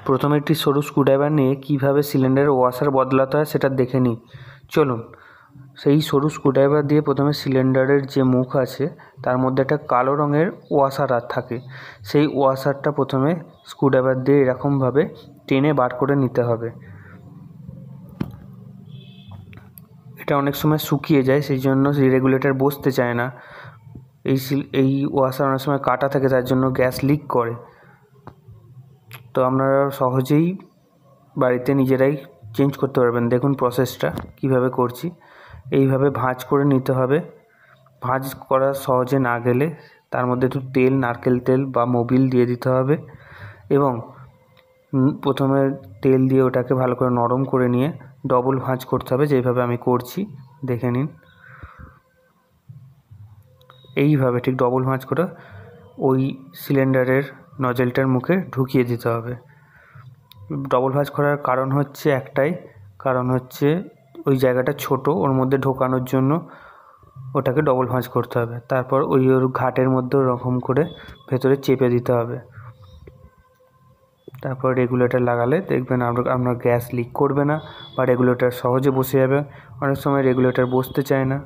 প্রথমে একটি সরু স্ক্রুড্রাইভার নিয়ে কীভাবে সিলিন্ডারের ওয়াশার বদলাতে হয় সেটা দেখে নিই। চলুন। সেই সরু স্ক্রুড্রাইভার দিয়ে প্রথমে সিলিন্ডারের যে মুখ আছে তার মধ্যে একটা কালো রঙের ওয়াশার থাকে, সেই ওয়াশারটা প্রথমে স্ক্রুড্রাইভার দিয়ে এরকমভাবে টেনে বার করে নিতে হবে। এটা অনেক সময় শুকিয়ে যায়, সেই জন্য রেগুলেটর বসতে চায় না। এই ওয়াশার অনেক সময় কাটা থাকে, তার জন্য গ্যাস লিক করে। তো আপনারা সহজেই বাড়িতে নিজেরাই চেঞ্জ করতে পারবেন। দেখুন প্রসেসটা কীভাবে করছি। এইভাবে ভাঁজ করে নিতে হবে। ভাঁজ করা সহজে না গেলে তার মধ্যে একটু তেল, নারকেল তেল বা মোবিল দিয়ে দিতে হবে এবং প্রথমে তেল দিয়ে ওটাকে ভালো করে নরম করে নিয়ে ডবল ভাঁজ করতে হবে, যেইভাবে আমি করছি দেখে নিন। এইভাবে ঠিক ডবল ভাঁজ করে ওই সিলিন্ডারের নজেলটার মুখে ঢুকিয়ে দিতে হবে। ডবল ভাঁজ করার কারণ হচ্ছে একটাই, কারণ হচ্ছে ওই জায়গাটা ছোট, ওর মধ্যে ঢোকানোর জন্য ওটাকে ডবল ভাঁজ করতে হবে। তারপর ওর ঘাটের মধ্যে ওরকম করে ভেতরে চেপে দিতে হবে। তারপর রেগুলেটর লাগালে দেখবেন আপনার গ্যাস লিক করবে না বা রেগুলেটর সহজে বসে যাবে। অনেক সময় রেগুলেটর বসতে চায় না।